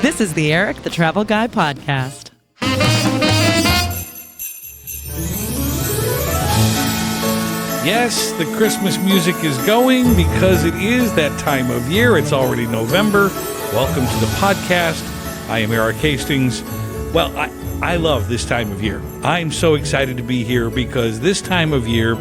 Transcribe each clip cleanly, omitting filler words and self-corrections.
This is the Erik the Travel Guy podcast. Yes, the Christmas music is going because it is that time of year. It's already November. Welcome to the podcast. I am Erik Hastings. Well, I love this time of year. I'm so excited to be here because this time of year,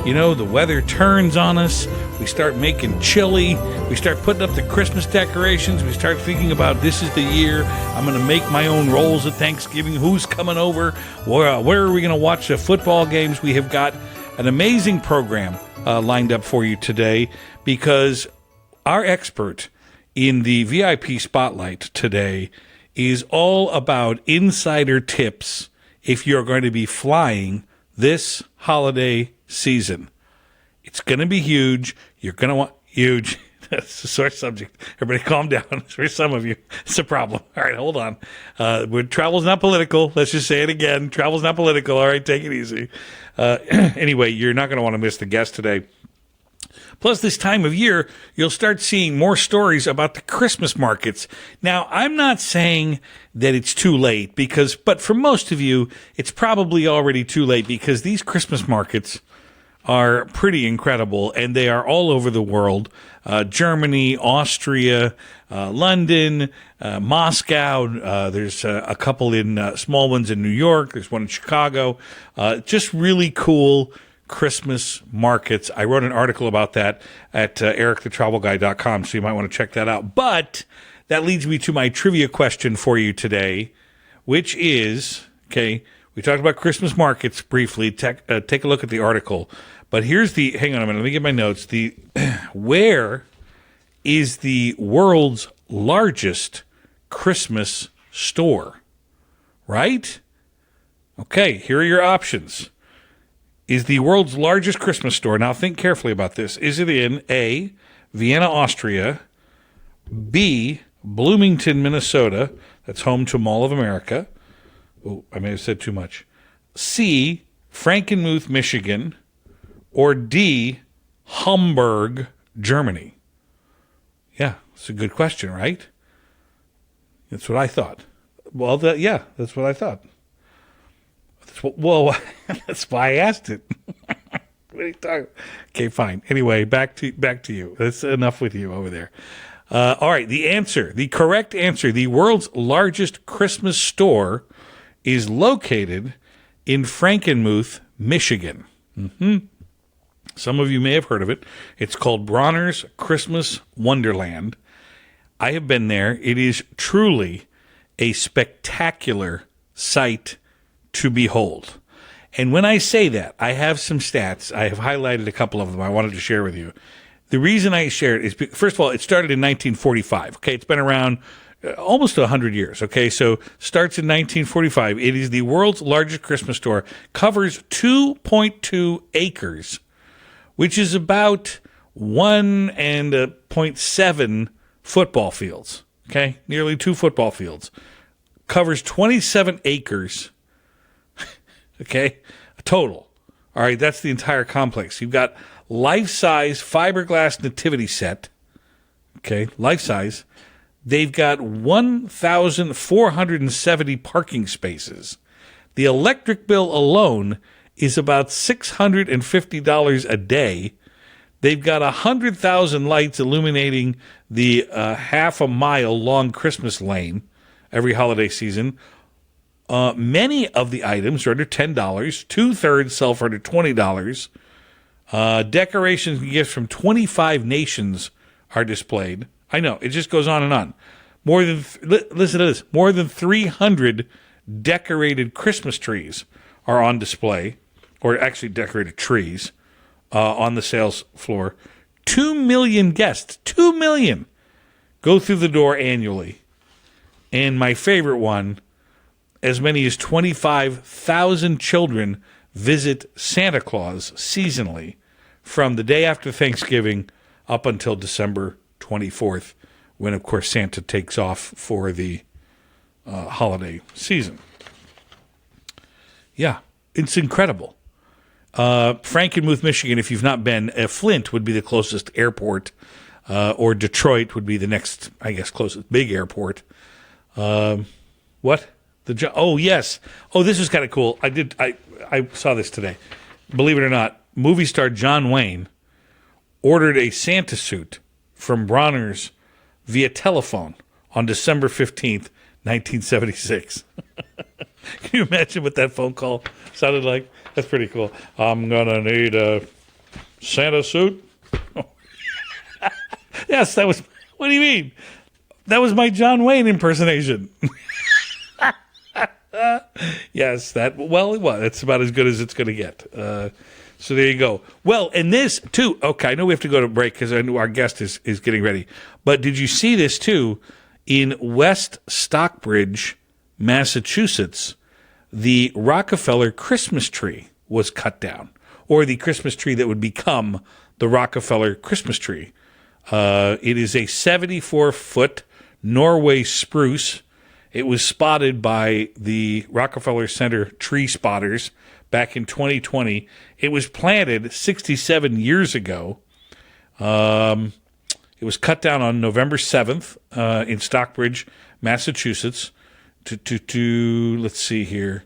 you know, the weather turns on us. We start making chili. We start putting up the Christmas decorations. We start thinking about this is the year. I'm going to make my own rolls at Thanksgiving. Who's coming over? Where are we going to watch the football games? We have got an amazing program lined up for you today because our expert in the VIP Spotlight today is all about insider tips if you're going to be flying this holiday season. It's going to be huge. You're going to want huge. That's a sore subject. Everybody calm down. For some of you, it's a problem. All right, hold on. Travel's not political. Let's just say it again. Travel's not political. All right, take it easy. Anyway, you're not going to want to miss the guest today. Plus, this time of year, you'll start seeing more stories about the Christmas markets. Now, I'm not saying that it's too late, but for most of you, it's probably already too late because these Christmas markets are pretty incredible, and they are all over the world. Germany, Austria, London, Moscow. There's a couple in small ones in New York. There's one in Chicago. Just really cool Christmas markets. I wrote an article about that at erikthetravelguy.com, so you might want to check that out. But that leads me to my trivia question for you today, which is, okay, we talked about Christmas markets briefly. Take a look at the article. But here's hang on a minute, let me get my notes. Where is the world's largest Christmas store? Right? Okay, here are your options. Is the world's largest Christmas store, now think carefully about this, is it in A, Vienna, Austria, B, Bloomington, Minnesota, that's home to Mall of America. Oh, I may have said too much. C, Frankenmuth, Michigan, or D, Hamburg, Germany? Yeah, it's a good question, right? That's what I thought. Well, that's what I thought. That's why I asked it. What are you talking? Okay, fine. Anyway, back to you. That's enough with you over there. All right, the correct answer, the world's largest Christmas store is located in Frankenmuth, Michigan. Mm-hmm. Some of you may have heard of it. It's called Bronner's Christmas Wonderland. I have been there. It is truly a spectacular sight to behold. And when I say that, I have some stats. I have highlighted a couple of them I wanted to share with you. The reason I share it is, first of all, it started in 1945. Okay, it's been around almost 100 years. Okay, so starts in 1945. It is the world's largest Christmas store, covers 2.2 acres, which is about 1.7 football fields. Okay, nearly 2 football fields. Covers 27 acres. Okay, a total. All right, that's the entire complex. You've got life-size fiberglass nativity set. Okay, life-size. They've got 1,470 parking spaces. The electric bill alone is about $650 a day. They've got 100,000 lights illuminating the half-a-mile-long Christmas lane every holiday season. Many of the items are under $10. 2/3 sell for under $20. Decorations and gifts from 25 nations are displayed. I know, it just goes on and on. Listen to this. More than 300 decorated Christmas trees are on display, or actually decorated trees, on the sales floor. 2 million guests, 2 million, go through the door annually. And my favorite one, as many as 25,000 children visit Santa Claus seasonally from the day after Thanksgiving up until December 24th, when, of course, Santa takes off for the holiday season. Yeah, it's incredible. Frankenmuth, Michigan, if you've not been, Flint would be the closest airport, or Detroit would be the next, I guess, closest big airport. What? Oh, yes. Oh, this was kind of cool. I saw this today. Believe it or not, movie star John Wayne ordered a Santa suit from Bronner's via telephone on December 15th, 1976. Can you imagine what that phone call sounded like? That's pretty cool. I'm going to need a Santa suit. Yes, that was, what do you mean? That was my John Wayne impersonation. Yes, it was. It's about as good as it's going to get. So there you go. Well, and this, too, okay, I know we have to go to break because I know our guest is getting ready. But did you see this, too? In West Stockbridge, Massachusetts, the Rockefeller Christmas tree was cut down, or the Christmas tree that would become the Rockefeller Christmas tree. It is a 74-foot Norway spruce. It was spotted by the Rockefeller Center tree spotters back in 2020. It was planted 67 years ago. It was cut down on November 7th in Stockbridge, Massachusetts. Let's see here.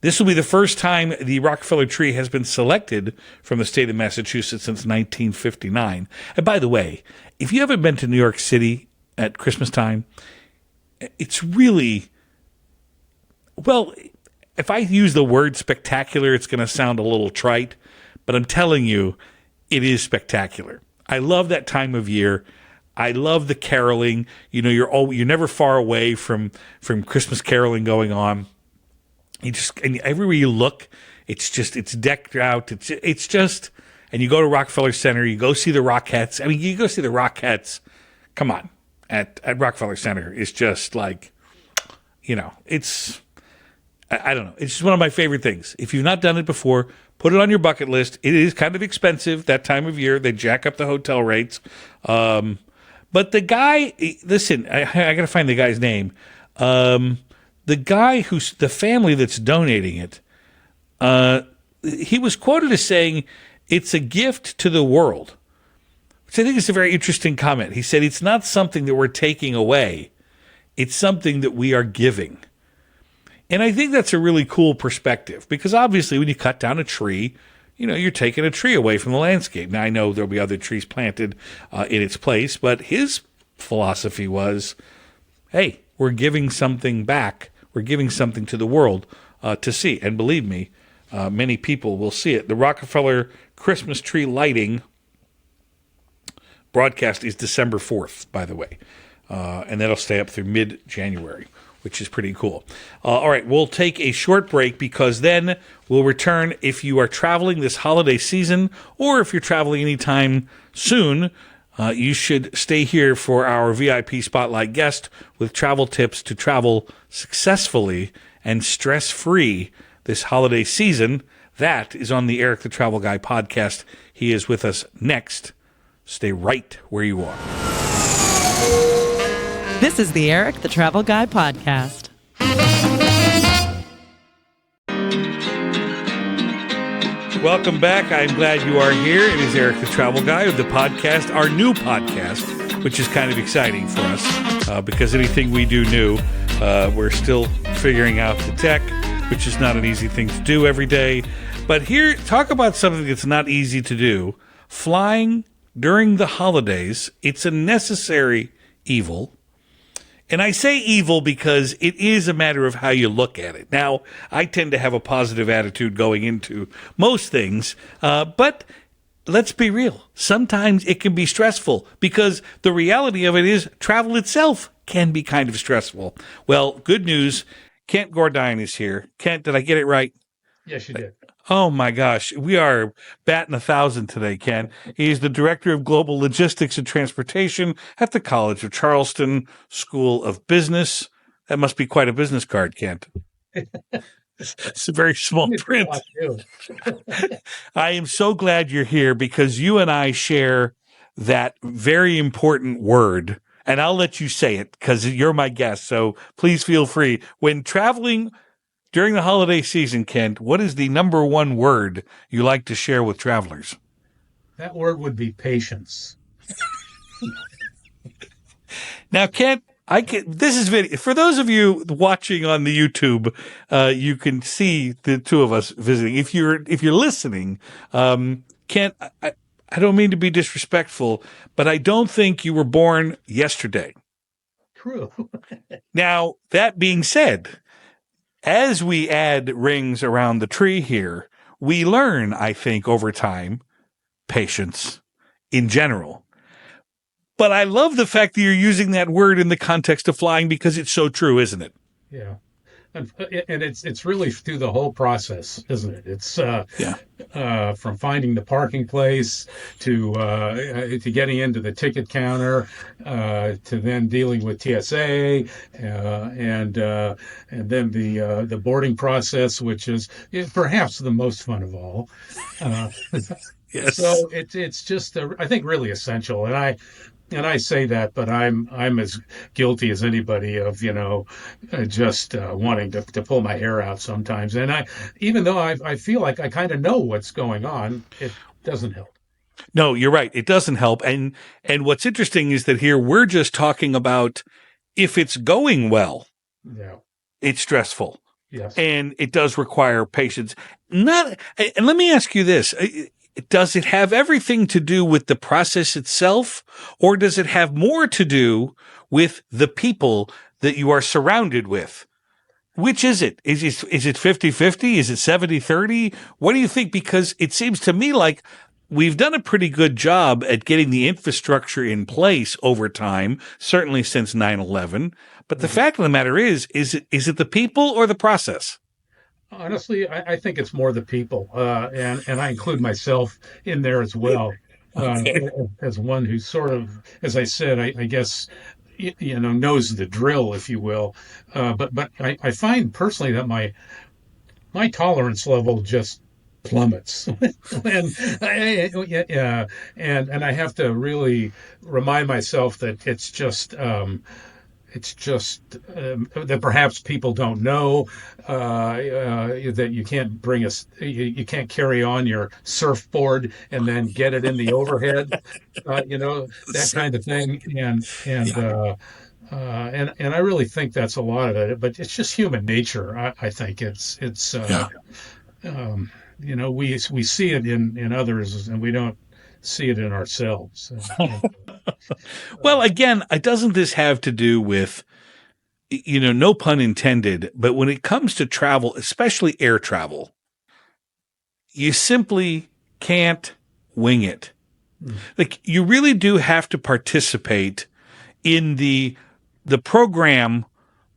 This will be the first time the Rockefeller tree has been selected from the state of Massachusetts since 1959. And by the way, if you haven't been to New York City at Christmas time, it's really, well, if I use the word spectacular, it's going to sound a little trite, but I'm telling you, it is spectacular. I love that time of year. I love the caroling. You know, you're never far away from Christmas caroling going on. And everywhere you look, it's decked out. It's just, and you go to Rockefeller Center, you go see the Rockettes. I mean, you go see the Rockettes. Come on, at Rockefeller Center, it's just like, you know, it's, I don't know. It's just one of my favorite things. If you've not done it before, put it on your bucket list. It is kind of expensive that time of year. They jack up the hotel rates. But the guy, listen, I got to find the guy's name. The guy the family that's donating it, he was quoted as saying, "It's a gift to the world," which I think is a very interesting comment. He said, "It's not something that we're taking away. It's something that we are giving." And I think that's a really cool perspective because obviously when you cut down a tree, you know, you're taking a tree away from the landscape. Now, I know there'll be other trees planted in its place, but his philosophy was, hey, we're giving something back. We're giving something to the world to see. And believe me, many people will see it. The Rockefeller Christmas tree lighting broadcast is December 4th, by the way. And that'll stay up through mid-January, which is pretty cool. All right, we'll take a short break because then we'll return if you are traveling this holiday season or if you're traveling anytime soon. You should stay here for our VIP Spotlight guest with travel tips to travel successfully and stress-free this holiday season. That is on the Erik the Travel Guy podcast. He is with us next. Stay right where you are. This is the Erik the Travel Guy podcast. Welcome back. I'm glad you are here. It is Erik the Travel Guy of the podcast, our new podcast, which is kind of exciting for us because anything we do new, we're still figuring out the tech, which is not an easy thing to do every day. But here, talk about something that's not easy to do. Flying during the holidays, it's a necessary evil. And I say evil because it is a matter of how you look at it. Now, I tend to have a positive attitude going into most things, but let's be real. Sometimes it can be stressful because the reality of it is travel itself can be kind of stressful. Well, good news. Kent Gordine is here. Kent, did I get it right? Yes, you did. Oh, my gosh. We are batting 1,000 today, Ken. He's the Director of Global Logistics and Transportation at the College of Charleston School of Business. That must be quite a business card, Kent. It's a very small print. I am so glad you're here because you and I share that very important word. And I'll let you say it because you're my guest. So please feel free. When traveling during the holiday season, Kent, what is the number one word you like to share with travelers? That word would be patience. Now, Kent, This is video for those of you watching on the YouTube. You can see the two of us visiting. If you're listening, can't I don't mean to be disrespectful, but I don't think you were born yesterday. True. Now, that being said, as we add rings around the tree here, we learn, I think, over time, patience in general. But I love the fact that you're using that word in the context of flying because it's so true, isn't it? Yeah. And it's really through the whole process, isn't it? It's from finding the parking place to getting into the ticket counter to then dealing with TSA and then the boarding process, which is perhaps the most fun of all. Yes. So it's just I think really essential, and I say that, but I'm as guilty as anybody of just wanting to pull my hair out sometimes. And even though I feel like I kind of know what's going on, it doesn't help. No, you're right. It doesn't help. And what's interesting is that here we're just talking about if it's going well, it's stressful. Yes. And it does require patience. And let me ask you this. Does it have everything to do with the process itself, or does it have more to do with the people that you are surrounded with? Which is it? Is it 50-50? Is it 70-30? What do you think? Because it seems to me like we've done a pretty good job at getting the infrastructure in place over time, certainly since 9/11. But the fact of the matter is it the people or the process? Honestly, I think it's more the people, and I include myself in there as well, as one who sort of, as I said, I guess, knows the drill, if you will. But I find personally that my tolerance level just plummets, and I have to really remind myself that it's just that perhaps people don't know that you can't you can't carry on your surfboard and then get it in the overhead, that kind of thing. And I really think that's a lot of it, but it's just human nature. I think we see it in others and we don't see it in ourselves. Well, again, doesn't this have to do with, no pun intended, but when it comes to travel, especially air travel, you simply can't wing it. Like, you really do have to participate in the program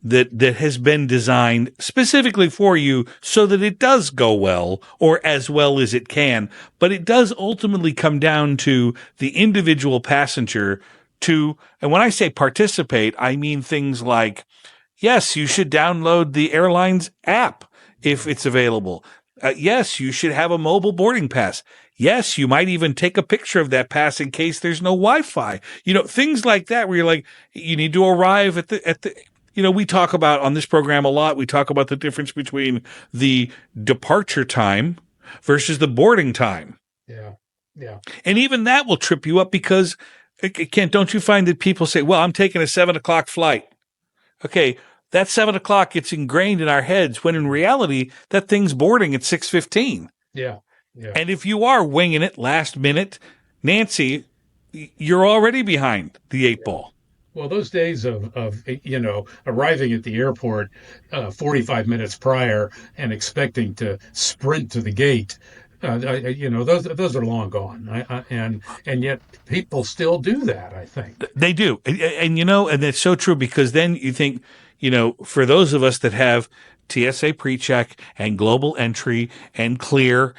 that has been designed specifically for you so that it does go well or as well as it can. But it does ultimately come down to the individual passenger and when I say participate, I mean things like, yes, you should download the airline's app if it's available. Yes, you should have a mobile boarding pass. Yes, you might even take a picture of that pass in case there's no Wi-Fi. Things like that where you're like, you need to arrive at the we talk about on this program a lot, we talk about the difference between the departure time versus the boarding time. Yeah. Yeah. And even that will trip you up because, Kent, don't you find that people say, well, I'm taking a 7:00 flight. Okay. That 7:00 gets ingrained in our heads when in reality, that thing's boarding at 6:15. Yeah. Yeah. And if you are winging it last minute, Nancy, you're already behind the 8 ball. Well, those days of arriving at the airport 45 minutes prior and expecting to sprint to the gate, those are long gone. And yet people still do that, I think. They do. And it's so true because then you think, for those of us that have TSA PreCheck and global entry and clear,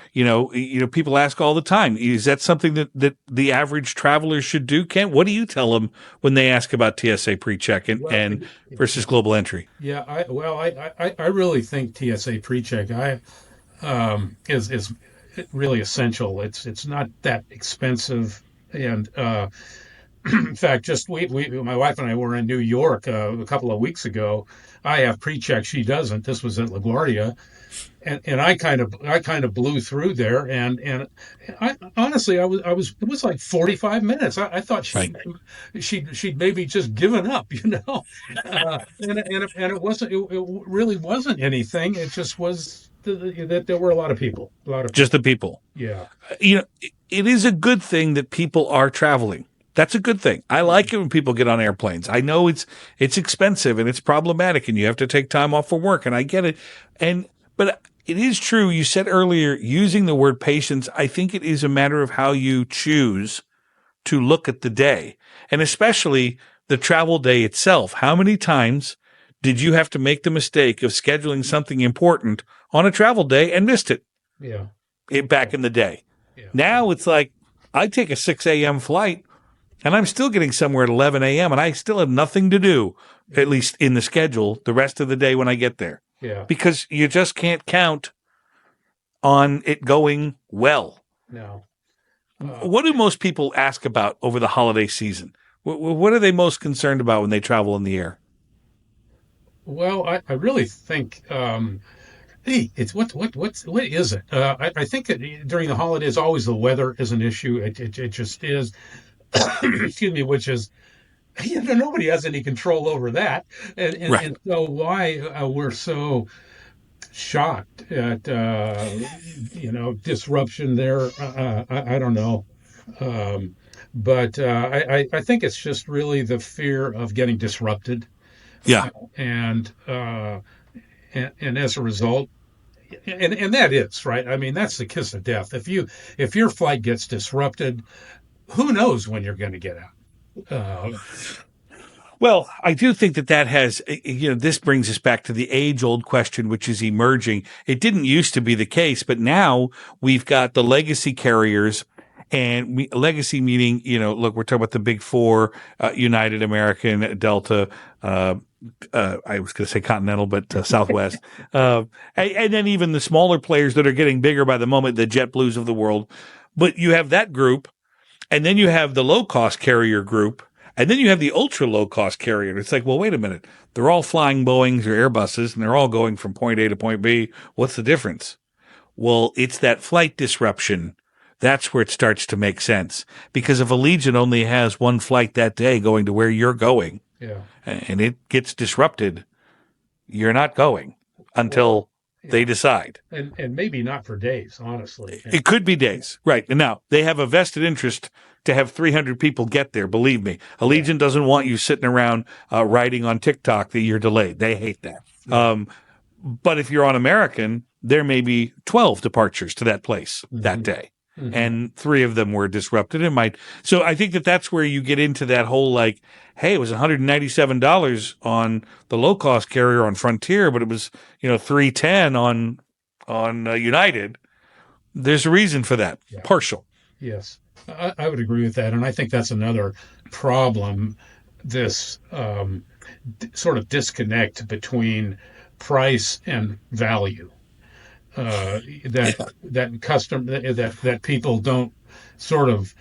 people ask all the time, is that something that the average traveler should do? Kent, what do you tell them when they ask about TSA PreCheck and versus global entry? Yeah, I really think TSA PreCheck is really essential. It's not that expensive, and In fact, just my wife and I were in New York a couple of weeks ago. I have pre-check, she doesn't. This was at LaGuardia, and I kind of blew through there, and I honestly I was it was like 45 minutes. I thought Right. she'd maybe just given up, and it wasn't, it really wasn't anything. It just was that there were a lot of people, a lot of Just people. the people. Yeah, It is a good thing that people are traveling. That's a good thing. I like it when people get on airplanes. I know it's expensive and it's problematic and you have to take time off for work, and I get it. But it is true. You said earlier, using the word patience, I think it is a matter of how you choose to look at the day, and especially the travel day itself. How many times did you have to make the mistake of scheduling something important on a travel day and missed it, yeah, back in the day? yeah, Now it's like I take a 6 a.m. flight and I'm still getting somewhere at 11 a.m. and I still have nothing to do, at least in the schedule, the rest of the day when I get there, yeah. because you just can't count on it going well. No. What do most people ask about over the holiday season? What are they most concerned about when they travel in the air? Well, I really think, hey, it's what is it? I think that during the holidays, always the weather is an issue. It just is. Excuse me, which is, nobody has any control over that, Right. and so why we're so shocked at disruption there. I don't know. But I think it's just really the fear of getting disrupted, Yeah. and and as a result, and that is right. I mean, that's the kiss of death. If your flight gets disrupted, who knows when you're going to get out? Well, I do think that has, this brings us back to the age-old question, which is emerging. It didn't used to be the case, but now we've got the legacy carriers, and legacy meaning, look, we're talking about the big four, United, American, Delta, I was going to say Continental, but Southwest, and then even the smaller players that are getting bigger by the moment, the JetBlues of the world. But you have that group, and then you have the low-cost carrier group, and then you have the ultra low-cost carrier. It's like, well, wait a minute. They're all flying Boeings or Airbuses, and they're all going from point A to point B. What's the difference? Well, it's that flight disruption. That's where it starts to make sense. Because if Allegiant only has one flight that day going to where you're going, Yeah. and it gets disrupted, you're not going until they decide. And maybe not for days, honestly. It could be days. Right. And now they have a vested interest to have 300 people get there. Believe me, Allegiant doesn't want you sitting around writing on TikTok that you're delayed. They hate that. Yeah. But if you're on American, there may be 12 departures to that place that day. Mhm. And 3 of them were disrupted. So I think that that's where you get into that whole, like, hey, it was $197 on the low cost carrier on Frontier, but it was, $310 on United. There's a reason for that. Yeah. Partial. Yes, I would agree with that, and I think that's another problem. This sort of disconnect between price and value. That people don't sort of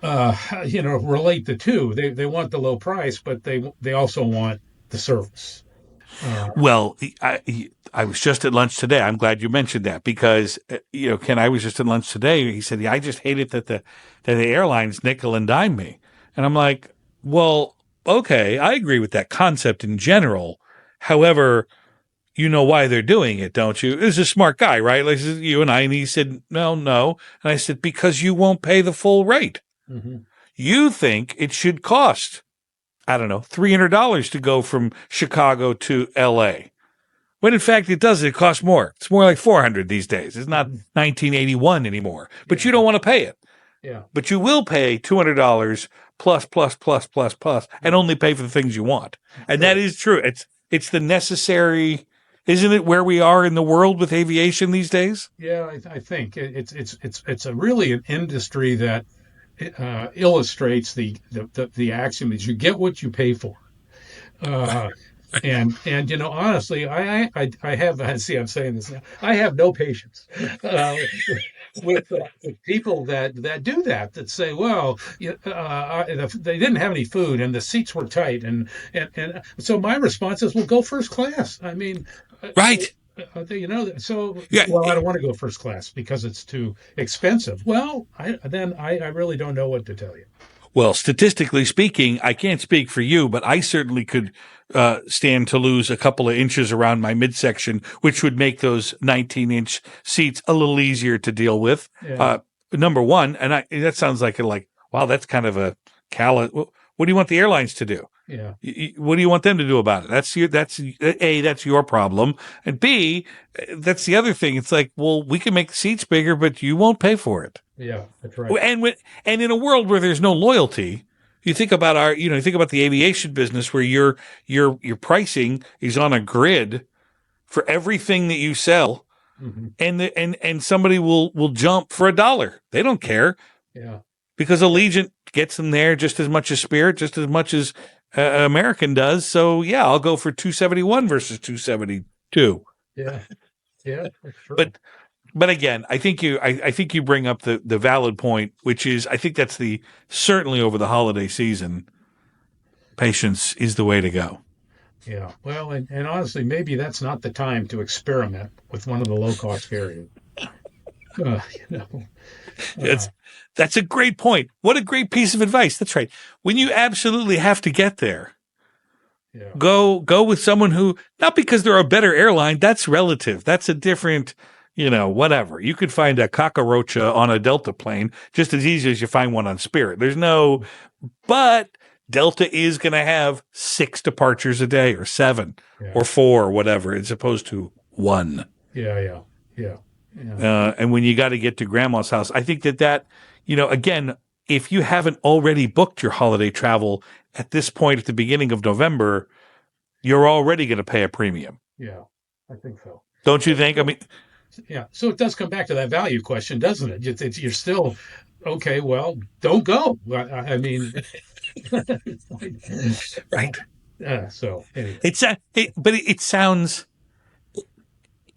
relate the two. They want the low price, but they also want the service. Well, I was just at lunch today. I'm glad you mentioned that because, Ken, I was just at lunch today. He said, yeah, I just hate it that the airlines nickel and dime me. And I'm like, well, okay, I agree with that concept in general. However, you know why they're doing it, don't you? This is a smart guy, right? Like you and I. And he said, no. And I said, because you won't pay the full rate. Mm-hmm. You think it should cost, I don't know, $300 to go from Chicago to L.A. When in fact it doesn't. It costs more. It's more like $400 these days. It's not 1981 anymore. But you don't want to pay it. Yeah. But you will pay $200 plus, and only pay for the things you want. And that is true. It's the necessary. Isn't it where we are in the world with aviation these days? Yeah, I think it's a really an industry that illustrates the axiom that you get what you pay for. And honestly, I have see I'm saying this now. I have no patience uh, with people that do that say, well, they didn't have any food and the seats were tight, and so my response is, well, go first class. I mean, Right. so, Yeah. well, I don't want to go first class because it's too expensive. Well, I really don't know what to tell you. Well, statistically speaking, I can't speak for you, but I certainly could stand to lose a couple of inches around my midsection, which would make those 19-inch seats a little easier to deal with. Yeah. Number one, and that sounds like wow, that's kind of a callous. What do you want the airlines to do? Yeah. What do you want them to do about it? That's A, that's your problem, and B, that's the other thing. It's like, well, we can make the seats bigger, but you won't pay for it. Yeah, that's right. And in a world where there's no loyalty, you think about you think about the aviation business where your pricing is on a grid for everything that you sell, Mm-hmm. and somebody will jump for $1. They don't care. Yeah. Because Allegiant gets them there just as much as Spirit, just as much as American does. So yeah, I'll go for $271 versus $272. Yeah. Yeah. That's true. But again, I think you bring up the valid point, which is I think that's certainly over the holiday season, patience is the way to go. Yeah. Well, and honestly, maybe that's not the time to experiment with one of the low-cost carriers. Uh, you know, That's a great point. What a great piece of advice. That's right. When you absolutely have to get there, yeah. go with someone who, not because they're a better airline, that's relative. That's a different, whatever. You could find a cockroach on a Delta plane just as easy as you find one on Spirit. But Delta is going to have 6 departures a day or 7 or 4 or whatever, as opposed to 1. Yeah. And when you got to get to grandma's house, I think that, again, if you haven't already booked your holiday travel at this point at the beginning of November, you're already going to pay a premium. Yeah, I think so. Don't you think? I mean, yeah. So it does come back to that value question, doesn't it? You're still, okay, well, don't go. I mean, right. So anyway. It sounds...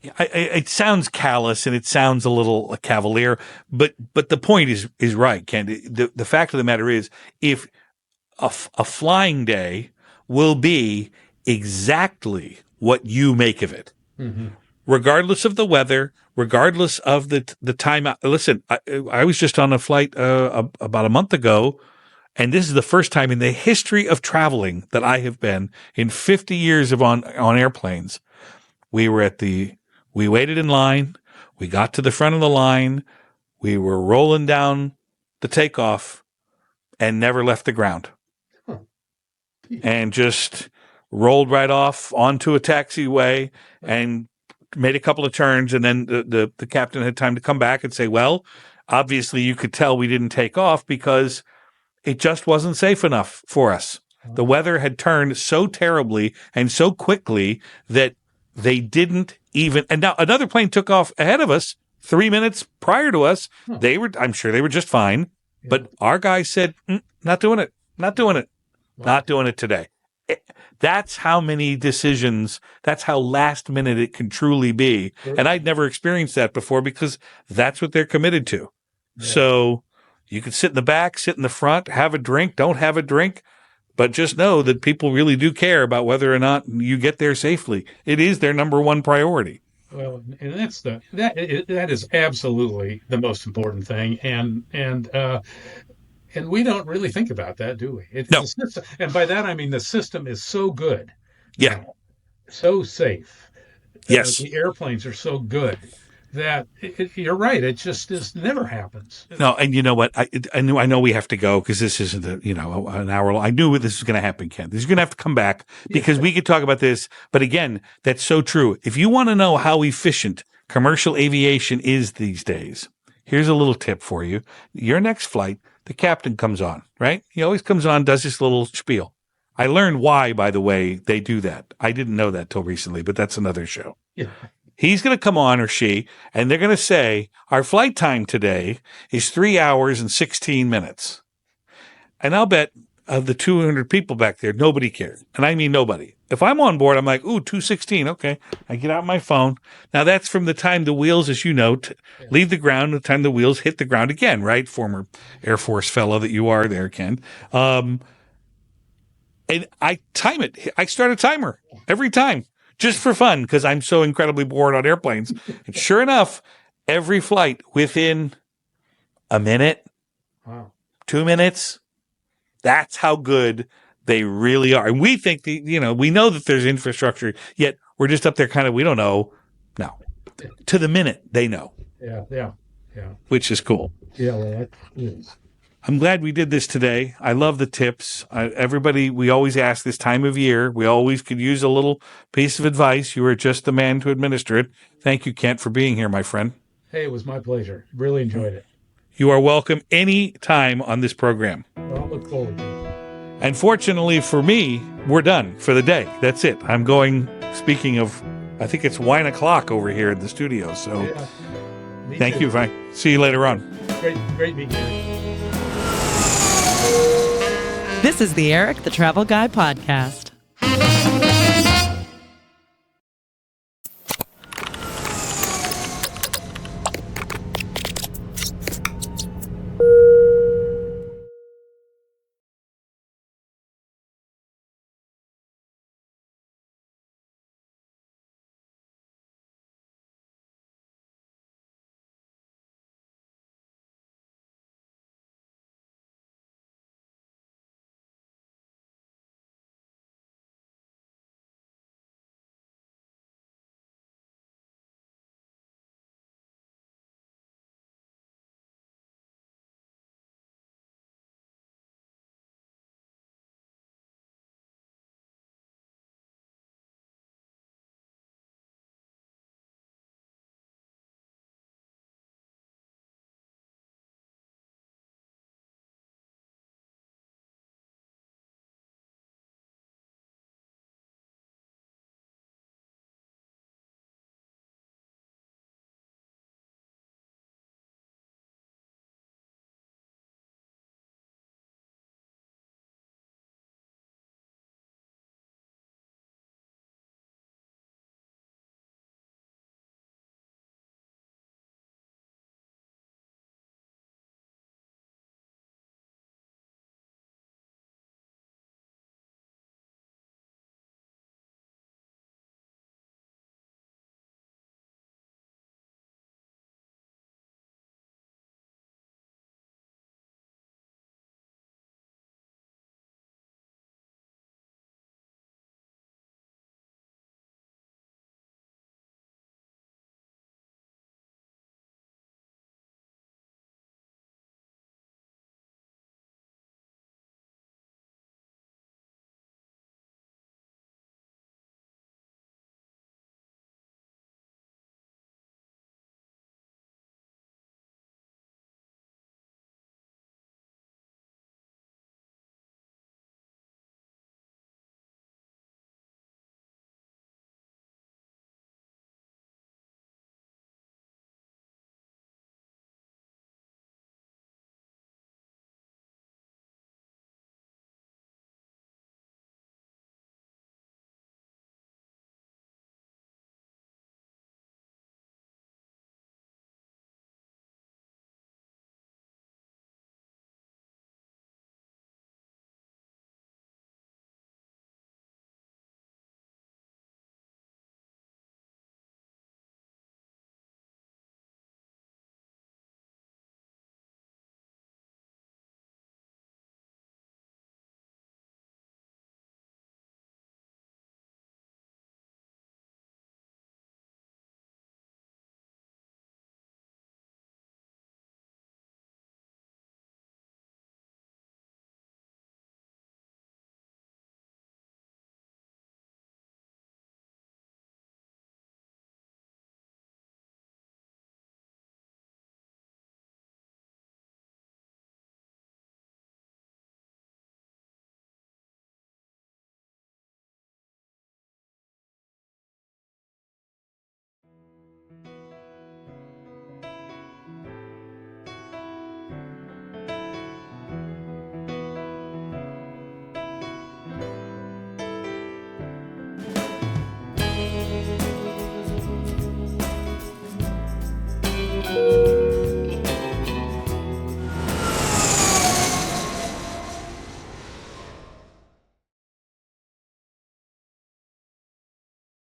It sounds callous and it sounds a little cavalier, but the point is right, Ken. The fact of the matter is, if a flying day will be exactly what you make of it, mm-hmm. regardless of the weather, regardless of the time out. Listen, I was just on a flight about a month ago, and this is the first time in the history of traveling that I have been in 50 years of on airplanes. We waited in line. We got to the front of the line. We were rolling down the takeoff and never left the ground. Huh. And just rolled right off onto a taxiway and made a couple of turns. And then the captain had time to come back and say, well, obviously you could tell we didn't take off because it just wasn't safe enough for us. The weather had turned so terribly and so quickly that they didn't even, and now another plane took off ahead of us 3 minutes prior to us. Huh. I'm sure they were just fine, but our guy said, not doing it, not doing it, not doing it today. That's how many decisions, that's how last minute it can truly be. Sure. And I'd never experienced that before because that's what they're committed to. Yeah. So you can sit in the back, sit in the front, have a drink, don't have a drink. But just know that people really do care about whether or not you get there safely. It is their number one priority. Well, and that is absolutely the most important thing, and we don't really think about that, do we? No. And by that I mean the system is so good, Yeah. so safe. Yes. The airplanes are so good that you're right. It just never happens. No, and you know what? I know we have to go because this isn't an hour long. I knew this was going to happen, Ken. This is going to have to come back because we could talk about this. But again, that's so true. If you want to know how efficient commercial aviation is these days, here's a little tip for you. Your next flight, the captain comes on, right? He always comes on, does this little spiel. I learned why, by the way, they do that. I didn't know that till recently, but that's another show. Yeah. He's going to come on, or she, and they're going to say, our flight time today is 3 hours and 16 minutes. And I'll bet of the 200 people back there, nobody cared. And I mean nobody. If I'm on board, I'm like, ooh, 216. Okay. I get out my phone. Now that's from the time the wheels, as you know, leave the ground, the time the wheels hit the ground again, right? Former Air Force fellow that you are there, Ken. And I time it. I start a timer every time just for fun because I'm so incredibly bored on airplanes. And sure enough, every flight within a minute, 2 minutes, that's how good they really are. And we think, we know that there's infrastructure, yet we're just up there kind of, we don't know. No. To the minute, they know. Yeah. Which is cool. Yeah, well, that is. I'm glad we did this today. I love the tips. Everybody, we always ask this time of year. We always could use a little piece of advice. You are just the man to administer it. Thank you, Kent, for being here, my friend. Hey, it was my pleasure. Really enjoyed it. You are welcome any time on this program. Well, I'll look forward to it. And fortunately for me, we're done for the day. That's it. I'm going, speaking of, I think it's wine o'clock over here in the studio. So thank you. See you later on. Great meeting you. This is the Erik, the Travel Guy podcast.